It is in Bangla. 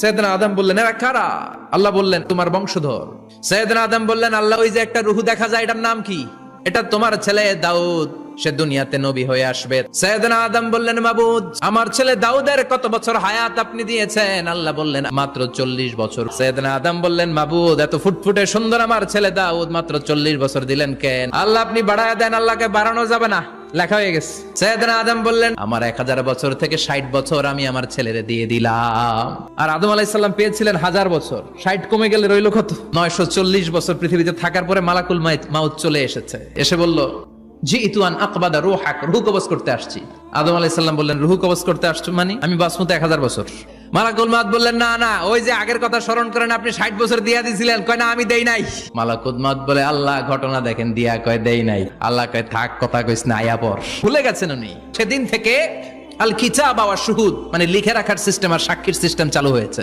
সাইয়েদনা আদম বললেন, এরা কারা? আল্লাহ বললেন, তোমার বংশধর। সাইয়েদনা আদম বললেন, আল্লাহ, ওই যে একটা রূহ দেখা যায়, এটার নাম কি? এটা তোমার ছেলে দাউদ, সে দুনিয়াতে নবী হয়ে আসবে। সাইয়েদনা আদম বললেন, মাবুদ, আমার ছেলে দাউদের কত বছর হায়াত আপনি দিয়েছেন? আল্লাহ বললেন, মাত্র 40 বছর। সাইয়েদনা আদম বললেন, মাবুদ, এত ফুটফুটে সুন্দর আমার ছেলে দাউদ, মাত্র 40 বছর দিলেন কেন? আল্লাহ, আপনি বাড়ায় দেন, আল্লাহকে বাড়ানো যাবে না, লেখা হয়ে গেছে। সাইয়েদনা আদম বললেন, আমার 1000 বছর থেকে 60 বছর আমি আমার ছেলেরে দিয়ে দিলাম। আর আদম আলাইহিস সালাম পেয়েছিলেন 1000 বছর, 60 কমে গেলে রইল কত? 940 বছর পৃথিবীতে থাকার পরে মালাকুল মাউত চলে এসেছে, এসে বলল, জিইতু আন আকবাদা রূহাক, রূহ কবজ করতে আসছি। আদম আলাইহিস সালাম বললেন, রূহ কবজ করতে আসছো মানে? আমি বাঁচবো 1000 বছর। মালাকুল মাউত বললেন, না না, ওই যে আগের কথা স্মরণ করেন, আপনি 60 বছর দিয়া দিয়েছিলেন। কয়, না, আমি দেই নাই। মালাকুল মাউত বলে, আল্লাহ, ঘটনা দেখেন, দিয়া কয় দেই নাই। আল্লাহ কয়, থাক, কথা কইস না, আয়া পর। ভুলে গেছেন উনি। সেদিন থেকে আল কিতাব ওয়া শুহুদ, মানে লিখে রাখার সিস্টেম আর সাক্ষীর সিস্টেম চালু হয়েছে।